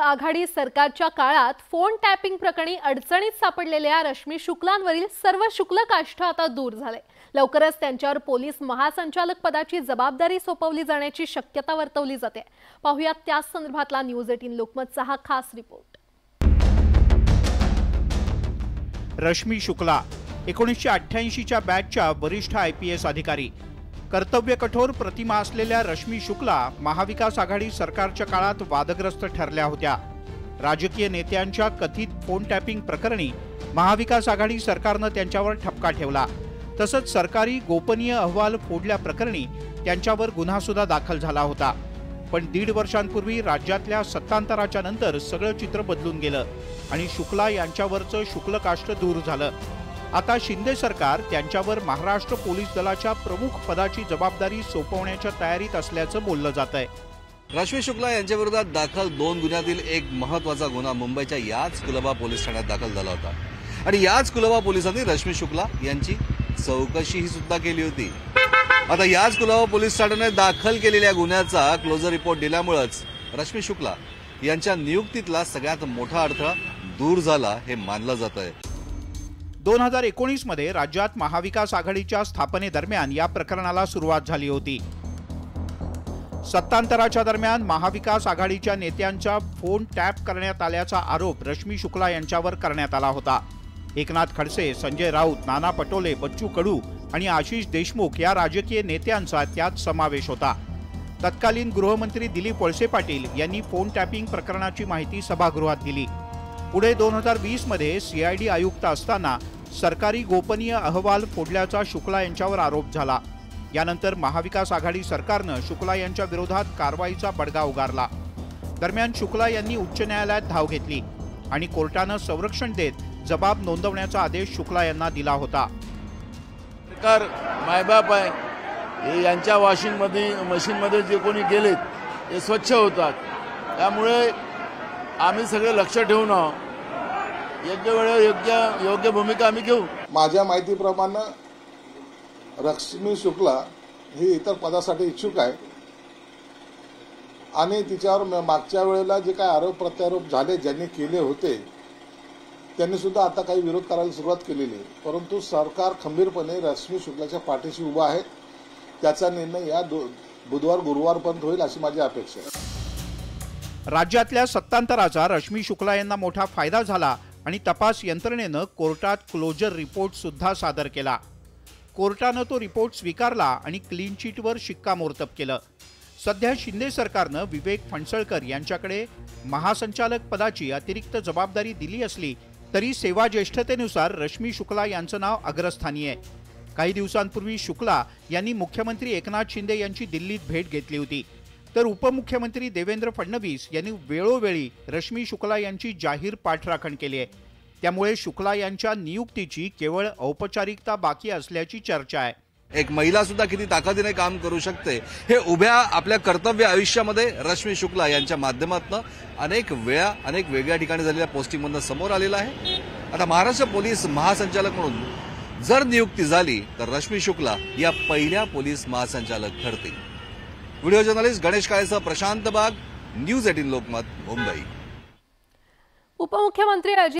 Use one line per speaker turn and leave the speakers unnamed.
आघाडी सरकारच्या काळात phone tapping प्रकरणी अडचणीत सापडलेल्या रश्मी शुक्लांवरील सर्व शुल्ककाष्ठ आता दूर झाले। लवकरच त्यांच्यावर पोलीस महासंचालक पदाची जबाबदारी सोपवली जाण्याची शक्यता वर्तवली जाते। पाहूया त्या संदर्भातला न्यूज 18 लोकमतचा हा खास रिपोर्ट।
रश्मी शुक्ला 1988च्या बॅचच्या वरिष्ठ IPS अधिकारी। कर्तव्य कठोर प्रतिमा असलेल्या रश्मी शुक्ला महाविकास आघाडी सरकारच्या काळात वादग्रस्त ठरल्या होत्या। राजकीय नेत्यांच्या कथित फोन टॅपिंग प्रकरणी महाविकास आघाडी सरकारने त्यांच्यावर ठपका ठेवला। तसंच सरकारी गोपनीय अहवाल फोडल्या प्रकरणी त्यांच्यावर गुन्हा सुद्धा दाखल झाला होता। पण 1.5 वर्षांपूर्वी राज्यातल्या सत्तांतराच्या नंतर सगळं चित्र बदलून गेलं आणि शुक्ला यांच्यावरचं शुल्ककाष्ठ दूर झालं। आता शिंदे सरकार त्यांच्यावर महाराष्ट्र पोलीस दलाच्या प्रमुख पदाची जबाबदारी सोपवण्याच्या तयारीत असल्याचं बोललं जातंय।
रश्मी शुक्ला यांच्या विरोधात दाखल 2 गुन्ह्यातील एक महत्त्वाचा गुन्हा मुंबईच्या याच कुलाबा पोलीस ठाण्यात दाखल झाला होता आणि याच कुलाबा पोलिसांनी रश्मी शुक्ला यांची चौकशीही सुद्धा केली होती। आता याच कुलाबा पोलीस ठाण्याने दाखल केलेल्या गुन्ह्याचा क्लोजर रिपोर्ट दिल्यामुळेच रश्मी शुक्ला यांच्या नियुक्तीतला सगळ्यात मोठा अडथळा दूर झाला हे मानलं जातंय।
2019 मध्ये राज्यात महाविकास आघाडीच्या स्थापनेदरम्यान या प्रकरणाला सुरुवात झाली होती। सत्तांतराच्या दरम्यान महाविकास आघाडीच्या नेत्यांचा फोन टॅप करण्यात आल्याचा आरोप रश्मी शुक्ला यांच्यावर करण्यात आला होता। एकनाथ खडसे, संजय राऊत, नाना पटोले, बच्चू कडू आणि आशिष देशमुख या राजकीय नेत्यांचा त्यात समावेश होता। तत्कालीन गृहमंत्री दिलीप वळसे पाटील यांनी फोन टॅपिंग प्रकरणाची माहिती सभागृहात दिली। पुढे 2020 मध्ये CID आयुक्त असताना सरकारी गोपनीय अहवाल फोडल्याचा शुक्ला यांच्यावर आरोप झाला। यानंतर महाविकास आघाडी सरकारने शुक्ला यांच्या विरोधात कारवाईचा बडगा उगारला। दरम्यान शुक्ला यांनी उच्च न्यायालयात धाव घेतली आणि कोर्टाने संरक्षण देत जबाब नोंदवण्याचा आदेश शुक्ला यांना दिला होता।
सरकार मायबाप आहे, हे यांच्या वॉशिंग मशीनमध्ये जे कोणी गेलेत ते स्वच्छ होतात। त्यामुळे आम्ही सगळे लक्ष ठेवून योग्य वेळेवर योग्य भूमिका आम्ही घेऊ।
माझ्या माहितीप्रमाणे रश्मी शुक्ला ही इतर पदासाठी इच्छुक आहे आणि तिच्यावर मागच्या वेळेला जे काही आरोप प्रत्यारोप झाले ज्यांनी केले होते त्यांनी सुद्धा आता काही विरोध करायला सुरुवात केलेली आहे। परंतु सरकार खंबीरपणे रश्मी शुक्लाच्या पाठीशी उभा आहे। त्याचा निर्णय या बुधवार गुरुवारपर्यंत होईल अशी माझी अपेक्षा आहे।
राज्यातल्या सत्तांतराचा रश्मी शुक्ला यांना मोठा फायदा झाला आणि तपास यंत्रणेने कोर्टात क्लोजर रिपोर्ट सुद्धा सादर केला। कोर्टाने तो रिपोर्ट स्वीकारला आणि क्लीन चिटवर शिक्कामोर्तब केलं। सध्या शिंदे सरकारने विवेक फणसळकर यांच्याकडे महासंचालक पदाची अतिरिक्त जबाबदारी दिली असली तरी सेवा ज्येष्ठतेनुसार रश्मी शुक्ला यांचं नाव अग्रस्थानी आहे। काही दिवसांपूर्वी शुक्ला यांनी मुख्यमंत्री एकनाथ शिंदे यांची दिल्लीत भेट घेतली होती, तर उपमुख्यमंत्री देवेंद्र फडणवीस यांनी वेळोवेळी रश्मी शुक्ला यांची जाहीर पाठराखण केली आहे। त्यामुळे शुक्ला यांच्या नियुक्तीची केवळ औपचारिकता बाकी असल्याची चर्चा आहे।
एक महिला सुद्धा किती ताकदीने काम करू शकते हे उभ्या आपल्या कर्तव्य आयुष्यामध्ये रश्मी शुक्ला यांच्या माध्यमातून अनेक वेगळ्या ठिकाणी झालेल्या पोस्टिंगमधून समोर आलेलं आहे। आता महाराष्ट्र पोलीस महासंचालक म्हणून जर नियुक्ती झाली तर रश्मी शुक्ला या पहिल्या पोलीस महासंचालक ठरतील। व्हिडिओ जर्नलिस्ट गणेश काळेसह प्रशांत बाग, न्यूज 18 लोकमत, मुंबई।
उपमुख्यमंत्री